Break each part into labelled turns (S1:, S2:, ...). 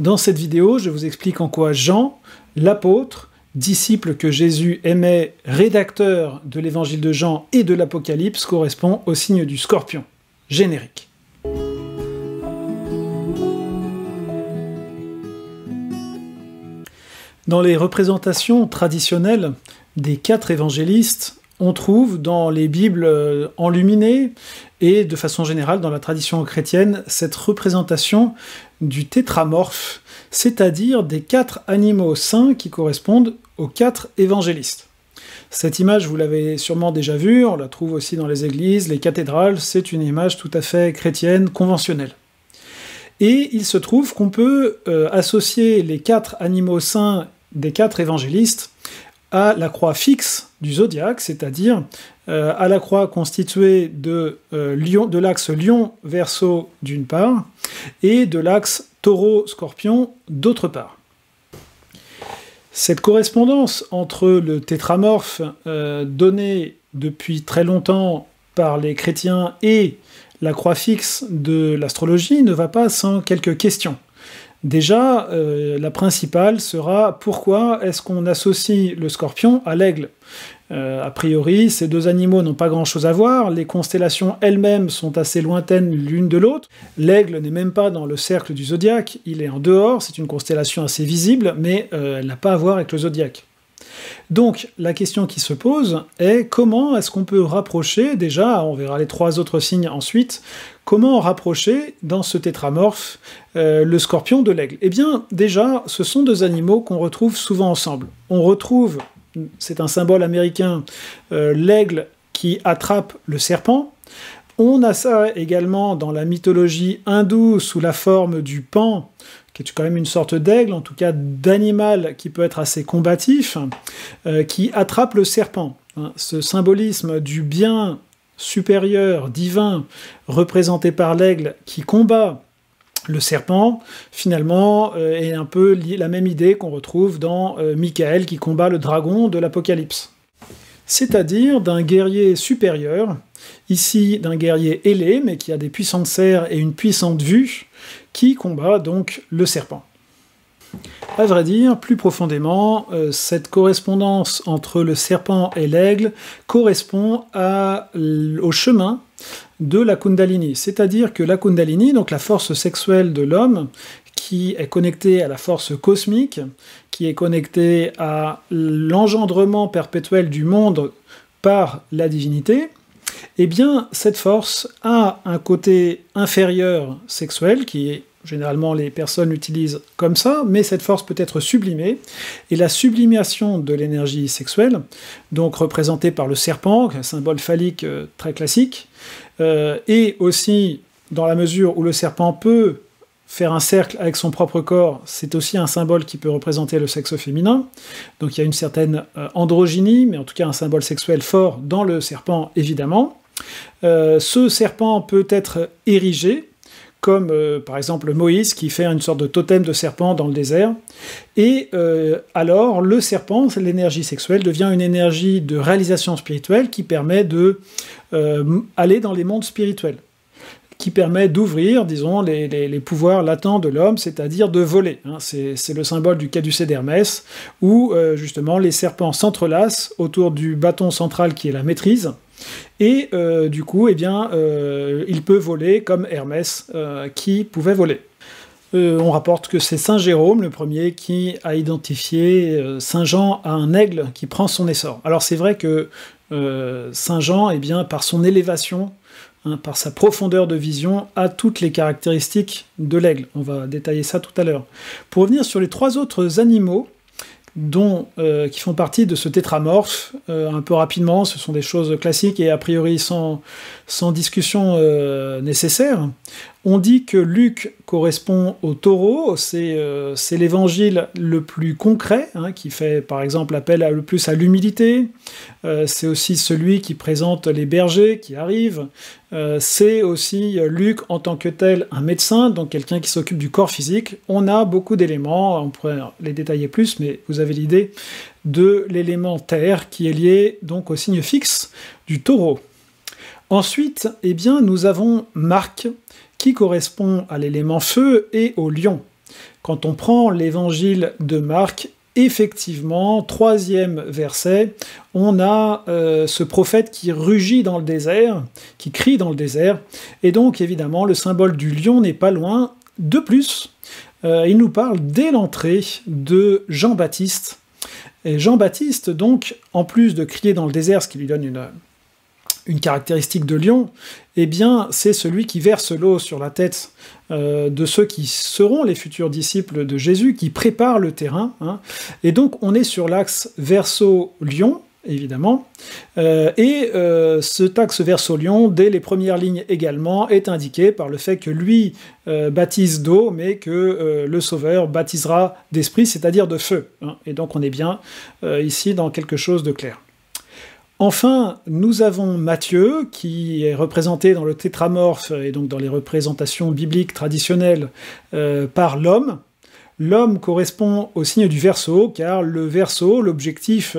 S1: Dans cette vidéo, je vous explique en quoi Jean, l'apôtre, disciple que Jésus aimait, rédacteur de l'évangile de Jean et de l'Apocalypse, correspond au signe du scorpion. Générique. Dans les représentations traditionnelles des 4 évangélistes, on trouve dans les Bibles enluminées et de façon générale dans la tradition chrétienne cette représentation du tétramorphe, c'est-à-dire des 4 animaux saints qui correspondent aux 4 évangélistes. Cette image, vous l'avez sûrement déjà vue, on la trouve aussi dans les églises, les cathédrales, c'est une image tout à fait chrétienne, conventionnelle. Et il se trouve qu'on peut associer les 4 animaux saints des 4 évangélistes à la croix fixe du zodiaque, c'est-à-dire à la croix constituée de l'axe Lion-Verseau d'une part, et de l'axe Taureau-Scorpion d'autre part. Cette correspondance entre le tétramorphe donné depuis très longtemps par les chrétiens et la croix fixe de l'astrologie ne va pas sans quelques questions. Déjà, la principale sera pourquoi est-ce qu'on associe le scorpion à l'aigle ? A priori, ces 2 animaux n'ont pas grand-chose à voir, les constellations elles-mêmes sont assez lointaines l'une de l'autre, l'aigle n'est même pas dans le cercle du zodiaque, il est en dehors, c'est une constellation assez visible, mais elle n'a pas à voir avec le zodiaque. Donc, la question qui se pose est comment est-ce qu'on peut rapprocher, déjà, on verra les 3 autres signes ensuite, comment rapprocher dans ce tétramorphe le scorpion de l'aigle? Eh bien, déjà, ce sont 2 animaux qu'on retrouve souvent ensemble. On retrouve, c'est un symbole américain, l'aigle qui attrape le serpent. On a ça également dans la mythologie hindoue sous la forme du pan, qui est quand même une sorte d'aigle, en tout cas d'animal qui peut être assez combatif, qui attrape le serpent. Ce symbolisme du bien supérieur, divin, représenté par l'aigle qui combat le serpent, finalement, est un peu la même idée qu'on retrouve dans Michael qui combat le dragon de l'Apocalypse. C'est-à-dire d'un guerrier supérieur, ici d'un guerrier ailé, mais qui a des puissantes serres et une puissante vue, qui combat donc le serpent. À vrai dire, plus profondément, cette correspondance entre le serpent et l'aigle correspond au chemin de la Kundalini. C'est-à-dire que la Kundalini, donc la force sexuelle de l'homme, qui est connectée à la force cosmique, qui est connectée à l'engendrement perpétuel du monde par la divinité, eh bien, cette force a un côté inférieur sexuel, qui est généralement les personnes l'utilisent comme ça, mais cette force peut être sublimée, et la sublimation de l'énergie sexuelle, donc représentée par le serpent, un symbole phallique très classique, et aussi, dans la mesure où le serpent peut faire un cercle avec son propre corps, c'est aussi un symbole qui peut représenter le sexe féminin, donc il y a une certaine androgynie, mais en tout cas un symbole sexuel fort dans le serpent, évidemment. Ce serpent peut être érigé, comme par exemple Moïse qui fait une sorte de totem de serpent dans le désert, et alors le serpent, l'énergie sexuelle, devient une énergie de réalisation spirituelle qui permet d'aller dans les mondes spirituels, qui permet d'ouvrir, disons, les pouvoirs latents de l'homme, c'est-à-dire de voler. C'est le symbole du caducée d'Hermès, où justement les serpents s'entrelacent autour du bâton central qui est la maîtrise, et du coup, eh bien, il peut voler comme Hermès qui pouvait voler. On rapporte que c'est Saint Jérôme, le premier, qui a identifié Saint Jean à un aigle qui prend son essor. Alors c'est vrai que Saint Jean, eh bien, par son élévation, par sa profondeur de vision, a toutes les caractéristiques de l'aigle. On va détailler ça tout à l'heure. Pour revenir sur les 3 autres animaux, qui font partie de ce tétramorphe, un peu rapidement, ce sont des choses classiques et a priori sans discussion nécessaire. On dit que Luc correspond au taureau, c'est l'évangile le plus concret, qui fait par exemple appel le plus à l'humilité, c'est aussi celui qui présente les bergers qui arrivent, c'est aussi Luc en tant que tel un médecin, donc quelqu'un qui s'occupe du corps physique. On a beaucoup d'éléments, on pourrait les détailler plus, mais vous avez l'idée de l'élément terre qui est lié donc au signe fixe du taureau. Ensuite, eh bien, nous avons Marc, qui correspond à l'élément feu et au lion. Quand on prend l'évangile de Marc, effectivement, 3e verset, on a ce prophète qui rugit dans le désert, qui crie dans le désert, et donc évidemment le symbole du lion n'est pas loin. De plus, il nous parle dès l'entrée de Jean-Baptiste. Et Jean-Baptiste, donc, en plus de crier dans le désert, ce qui lui donne une caractéristique de lion, eh bien, c'est celui qui verse l'eau sur la tête de ceux qui seront les futurs disciples de Jésus, qui préparent le terrain. Hein. Et donc, on est sur l'axe verso-lion, évidemment, cet axe verso-lion, dès les premières lignes également, est indiqué par le fait que lui baptise d'eau, mais que le Sauveur baptisera d'esprit, c'est-à-dire de feu. Hein. Et donc, on est bien ici dans quelque chose de clair. Enfin, nous avons Matthieu, qui est représenté dans le tétramorphe, et donc dans les représentations bibliques traditionnelles, par l'homme. L'homme correspond au signe du Verseau, car le Verseau, l'objectif,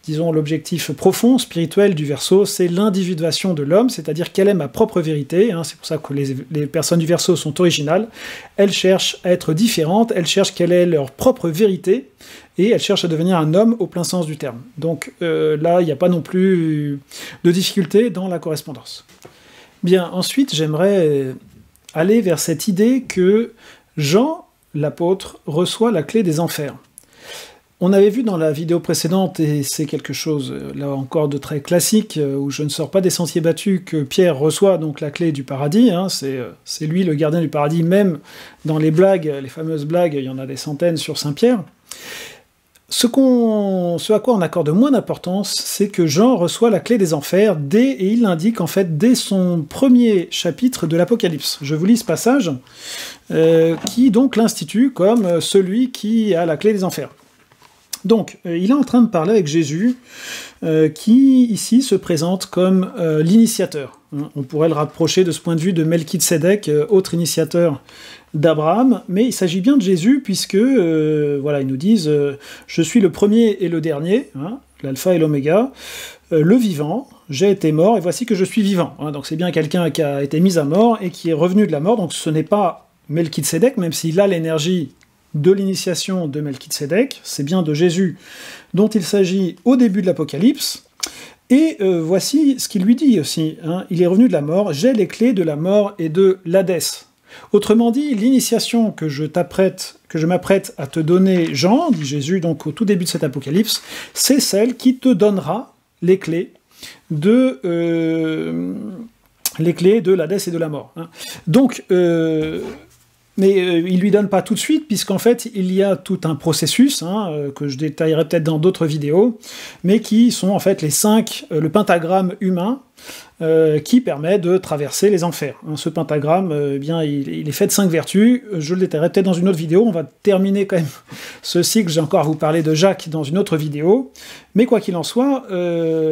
S1: l'objectif profond, spirituel du Verseau, c'est l'individuation de l'homme, c'est-à-dire quelle est ma propre vérité. Hein, c'est pour ça que les personnes du Verseau sont originales. Elles cherchent à être différentes, elles cherchent quelle est leur propre vérité, et elles cherchent à devenir un homme au plein sens du terme. Donc là, il n'y a pas non plus de difficulté dans la correspondance. Bien, ensuite, j'aimerais aller vers cette idée que Jean, l'apôtre, reçoit la clé des enfers. On avait vu dans la vidéo précédente, et c'est quelque chose, là encore, de très classique, où je ne sors pas des sentiers battus, que Pierre reçoit donc la clé du paradis, hein, c'est lui le gardien du paradis, même dans les blagues, les fameuses blagues, il y en a des centaines sur Saint-Pierre. Ce à quoi on accorde moins d'importance, c'est que Jean reçoit la clé des enfers, et il l'indique en fait dès son premier chapitre de l'Apocalypse. Je vous lis ce passage, qui donc l'institue comme celui qui a la clé des enfers. Donc, il est en train de parler avec Jésus, qui ici se présente comme l'initiateur. On pourrait le rapprocher de ce point de vue de Melchizedek, autre initiateur d'Abraham, mais il s'agit bien de Jésus, puisque, voilà, ils nous disent « Je suis le premier et le dernier, hein, l'alpha et l'oméga, le vivant, j'ai été mort, et voici que je suis vivant. Hein, » Donc c'est bien quelqu'un qui a été mis à mort, et qui est revenu de la mort, donc ce n'est pas Melchizedek, même s'il a l'énergie de l'initiation de Melchizedek, c'est bien de Jésus dont il s'agit au début de l'Apocalypse, et voici ce qu'il lui dit aussi, hein, il est revenu de la mort, j'ai les clés de la mort et de l'Hadès. Autrement dit, l'initiation que je m'apprête à te donner, Jean, dit Jésus donc au tout début de cet Apocalypse, c'est celle qui te donnera les clés de l'Hadès et de la mort. Hein. Donc, mais il lui donne pas tout de suite, puisqu'en fait, il y a tout un processus, hein, que je détaillerai peut-être dans d'autres vidéos, mais qui sont en fait le pentagramme humain, qui permet de traverser les enfers. Hein, ce pentagramme, eh bien, il est fait de 5 vertus, je le détaillerai peut-être dans une autre vidéo, on va terminer quand même ce cycle, j'ai encore à vous parler de Jacques dans une autre vidéo, mais quoi qu'il en soit,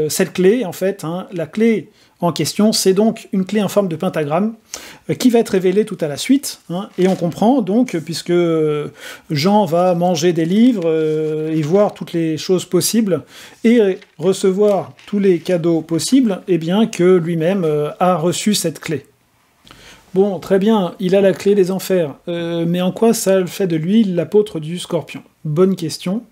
S1: cette clé, en fait, hein, la clé en question, c'est donc une clé en forme de pentagramme qui va être révélée tout à la suite, hein, et on comprend donc, puisque Jean va manger des livres et voir toutes les choses possibles, et recevoir tous les cadeaux possibles, eh bien que lui-même a reçu cette clé. Bon, très bien, il a la clé des enfers, mais en quoi ça fait de lui l'apôtre du Scorpion? Bonne question.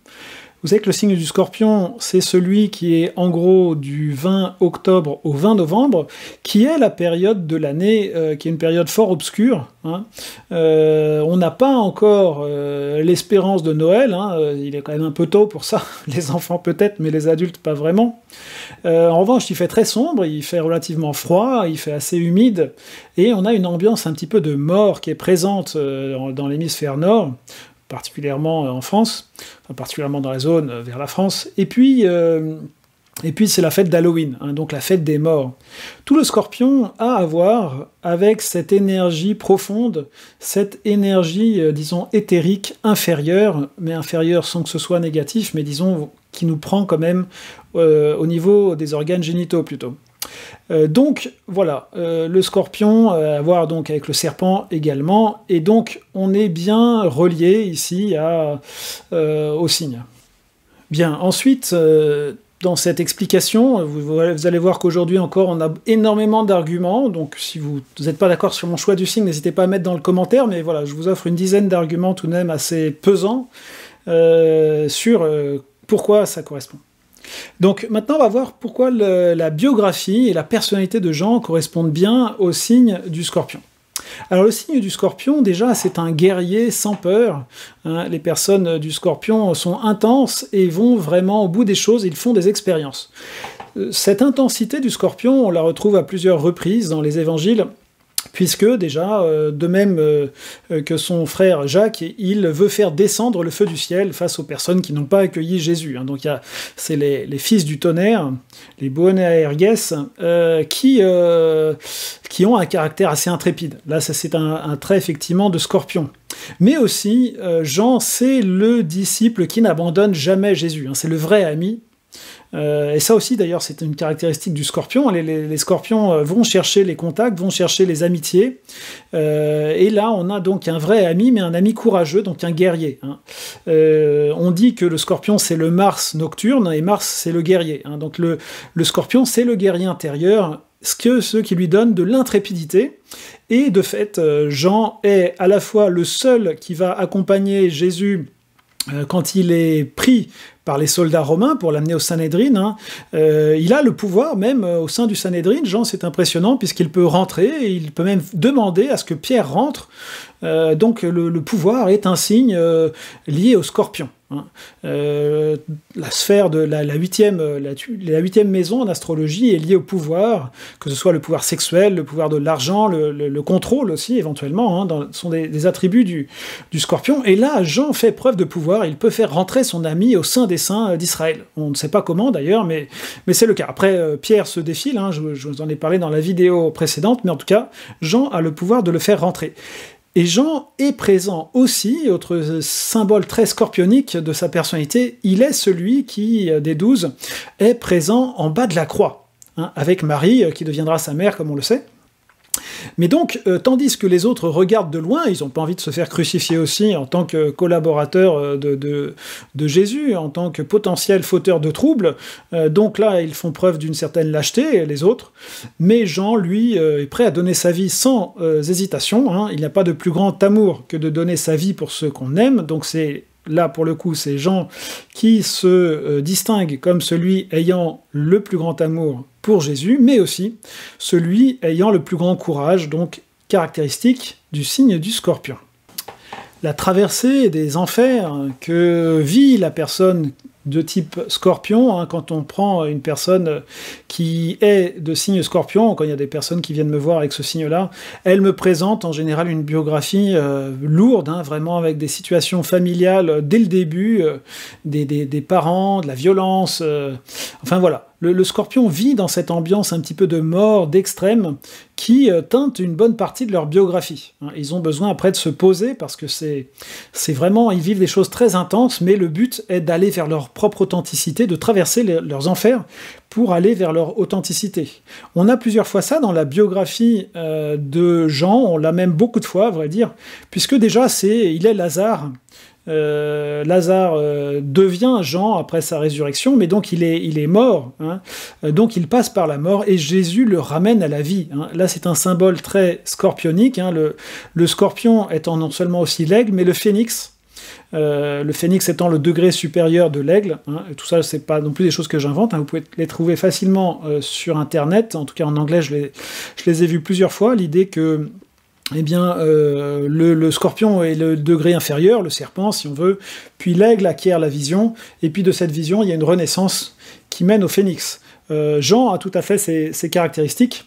S1: Vous savez que le signe du Scorpion, c'est celui qui est en gros du 20 octobre au 20 novembre, qui est la période de l'année, qui est une période fort obscure. Hein. On n'a pas encore l'espérance de Noël, hein, il est quand même un peu tôt pour ça, les enfants peut-être, mais les adultes pas vraiment. En revanche, il fait très sombre, il fait relativement froid, il fait assez humide, et on a une ambiance un petit peu de mort qui est présente dans l'hémisphère nord, particulièrement en France, enfin, particulièrement dans la zone vers la France, et puis c'est la fête d'Halloween, hein, donc la fête des morts. Tout le Scorpion a à voir avec cette énergie profonde, cette énergie, disons, éthérique inférieure, mais inférieure sans que ce soit négatif, mais disons, qui nous prend quand même au niveau des organes génitaux plutôt. Donc voilà, le Scorpion à voir donc avec le serpent également, et donc on est bien relié ici au signe. Bien, ensuite, dans cette explication. Vous allez voir qu'aujourd'hui encore, on a énormément d'arguments. Donc, si vous n'êtes pas d'accord sur mon choix du signe, n'hésitez pas à mettre dans le commentaire. Mais voilà, je vous offre une dizaine d'arguments tout de même assez pesants sur pourquoi ça correspond. Donc, maintenant, on va voir pourquoi la biographie et la personnalité de Jean correspondent bien au signe du Scorpion. Alors le signe du Scorpion, déjà, c'est un guerrier sans peur. Hein, les personnes du Scorpion sont intenses et vont vraiment au bout des choses, ils font des expériences. Cette intensité du Scorpion, on la retrouve à plusieurs reprises dans les évangiles, puisque déjà, de même que son frère Jacques, il veut faire descendre le feu du ciel face aux personnes qui n'ont pas accueilli Jésus. Hein. Donc c'est les fils du tonnerre, les Boanerges, qui ont un caractère assez intrépide. Là, c'est un trait effectivement de Scorpion. Mais aussi, Jean, c'est le disciple qui n'abandonne jamais Jésus. Hein. C'est le vrai ami. Et ça aussi, d'ailleurs, c'est une caractéristique du Scorpion. Les Scorpions vont chercher les contacts, vont chercher les amitiés. Et là, on a donc un vrai ami, mais un ami courageux, donc un guerrier. Hein. On dit que le Scorpion, c'est le Mars nocturne, et Mars, c'est le guerrier. Hein. Donc le Scorpion, c'est le guerrier intérieur, ce qui lui donne de l'intrépidité. Et de fait, Jean est à la fois le seul qui va accompagner Jésus quand il est pris par les soldats romains pour l'amener au Sanhédrin. Hein. Il a le pouvoir même au sein du Sanhédrin. Jean, c'est impressionnant puisqu'il peut rentrer, et il peut même demander à ce que Pierre rentre. Donc le pouvoir est un signe lié au Scorpion. Hein. La sphère de la huitième maison en astrologie est liée au pouvoir, que ce soit le pouvoir sexuel, le pouvoir de l'argent, le contrôle aussi éventuellement, hein, sont des attributs du Scorpion. Et là, Jean fait preuve de pouvoir, il peut faire rentrer son ami au sein des saints d'Israël. On ne sait pas comment d'ailleurs, mais c'est le cas. Après, Pierre se défile, hein, je vous en ai parlé dans la vidéo précédente, mais en tout cas, Jean a le pouvoir de le faire rentrer. Et Jean est présent aussi, autre symbole très scorpionique de sa personnalité, il est celui qui, des 12, est présent en bas de la croix, hein, avec Marie, qui deviendra sa mère, comme on le sait. Mais donc, tandis que les autres regardent de loin, ils n'ont pas envie de se faire crucifier aussi en tant que collaborateurs de Jésus, en tant que potentiel fauteur de troubles, donc là, ils font preuve d'une certaine lâcheté, les autres, mais Jean, lui, est prêt à donner sa vie sans hésitation, hein. Il n'y a pas de plus grand amour que de donner sa vie pour ceux qu'on aime, donc là, pour le coup, c'est Jean qui se distingue comme celui ayant le plus grand amour pour Jésus, mais aussi celui ayant le plus grand courage, donc caractéristique du signe du Scorpion. La traversée des enfers que vit la personne de type Scorpion, hein, quand on prend une personne qui est de signe Scorpion, quand il y a des personnes qui viennent me voir avec ce signe-là, elle me présente en général une biographie lourde, hein, vraiment avec des situations familiales dès le début, des parents, de la violence, enfin voilà. Le Scorpion vit dans cette ambiance un petit peu de mort, d'extrême, qui teinte une bonne partie de leur biographie. Ils ont besoin après de se poser, parce que c'est vraiment, ils vivent des choses très intenses, mais le but est d'aller vers leur propre authenticité, de traverser leurs enfers pour aller vers leur authenticité. On a plusieurs fois ça dans la biographie de Jean, on l'a même beaucoup de fois, à vrai dire, puisque déjà, il est Lazare. Lazare devient Jean après sa résurrection, mais donc il est mort, hein, donc il passe par la mort, et Jésus le ramène à la vie. Hein. Là, c'est un symbole très scorpionique, hein, le scorpion étant non seulement aussi l'aigle, mais le phénix étant le degré supérieur de l'aigle, hein, et tout ça, c'est pas non plus des choses que j'invente, hein, vous pouvez les trouver facilement sur Internet, en tout cas en anglais, je les ai vus plusieurs fois, l'idée que eh bien, le scorpion est le degré inférieur, le serpent, si on veut, puis l'aigle acquiert la vision, et puis de cette vision, il y a une renaissance qui mène au phénix. Jean a tout à fait ces caractéristiques,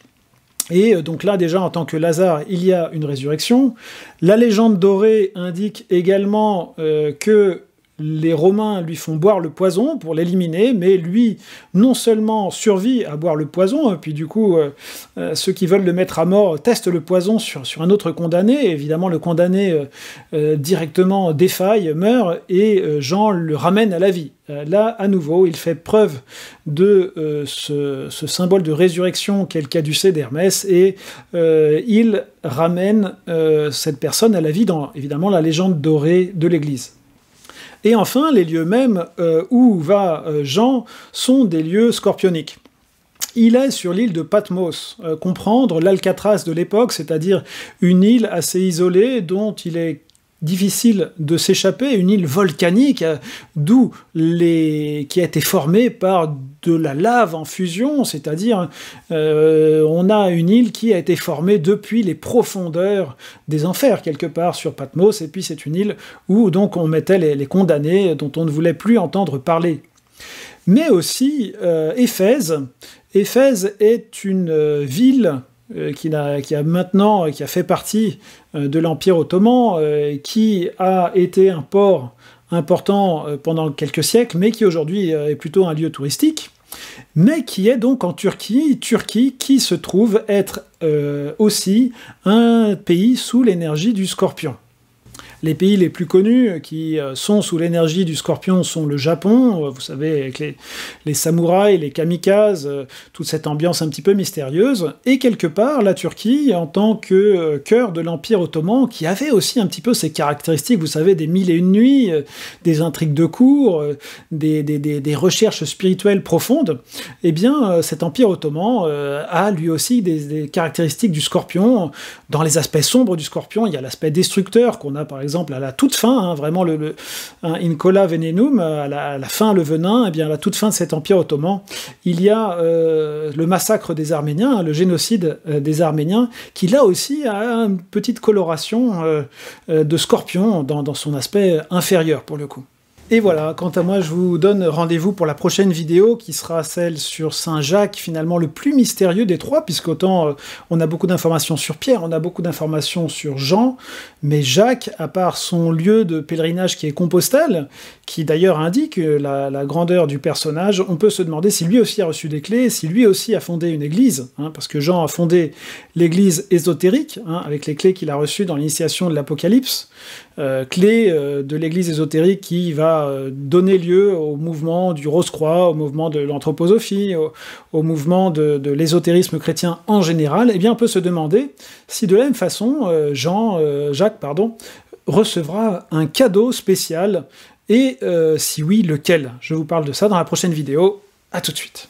S1: et donc là, déjà, en tant que Lazare, il y a une résurrection. La légende dorée indique également que les Romains lui font boire le poison pour l'éliminer, mais lui, non seulement survit à boire le poison, puis du coup, ceux qui veulent le mettre à mort testent le poison sur un autre condamné, et évidemment, le condamné directement défaille, meurt, et Jean le ramène à la vie. Là, à nouveau, il fait preuve de ce symbole de résurrection qu'est le caducée d'Hermès, et il ramène cette personne à la vie dans, évidemment, la légende dorée de l'Église. Et enfin, les lieux mêmes où va Jean sont des lieux scorpioniques. Il est sur l'île de Patmos, comprendre l'Alcatraz de l'époque, c'est-à-dire une île assez isolée dont il est difficile de s'échapper, une île volcanique, qui a été formée par de la lave en fusion, c'est-à-dire on a une île qui a été formée depuis les profondeurs des enfers, quelque part sur Patmos, et puis c'est une île où donc on mettait les condamnés dont on ne voulait plus entendre parler. Mais aussi Éphèse. Éphèse est une ville qui a fait partie de l'Empire ottoman, qui a été un port important pendant quelques siècles, mais qui aujourd'hui est plutôt un lieu touristique, mais qui est donc en Turquie qui se trouve être aussi un pays sous l'énergie du Scorpion. Les pays les plus connus qui sont sous l'énergie du Scorpion sont le Japon, vous savez, avec les samouraïs, les kamikazes, toute cette ambiance un petit peu mystérieuse, et quelque part la Turquie en tant que cœur de l'Empire ottoman, qui avait aussi un petit peu ces caractéristiques, vous savez, des mille et une nuits, des intrigues de cour, des recherches spirituelles profondes. Eh bien, cet Empire ottoman a lui aussi des caractéristiques du Scorpion. Dans les aspects sombres du Scorpion, il y a l'aspect destructeur qu'on a par exemple à la toute fin, vraiment in cola venenum, à la fin le venin, et bien à la toute fin de cet empire ottoman, il y a le massacre des Arméniens, le génocide des Arméniens, qui là aussi a une petite coloration de Scorpion dans son aspect inférieur pour le coup. Et voilà, quant à moi, je vous donne rendez-vous pour la prochaine vidéo, qui sera celle sur Saint Jacques, finalement le plus mystérieux des trois, puisqu'autant on a beaucoup d'informations sur Pierre, on a beaucoup d'informations sur Jean, mais Jacques, à part son lieu de pèlerinage qui est Compostelle, qui d'ailleurs indique la grandeur du personnage, on peut se demander si lui aussi a reçu des clés, si lui aussi a fondé une église, parce que Jean a fondé l'église ésotérique, avec les clés qu'il a reçues dans l'initiation de l'Apocalypse, clés de l'église ésotérique qui va donner lieu au mouvement du Rose-Croix, au mouvement de l'anthroposophie, au mouvement de l'ésotérisme chrétien en général. Eh bien, on peut se demander si de la même façon, Jacques, recevra un cadeau spécial, et si oui, lequel? Je vous parle de ça dans la prochaine vidéo. À tout de suite.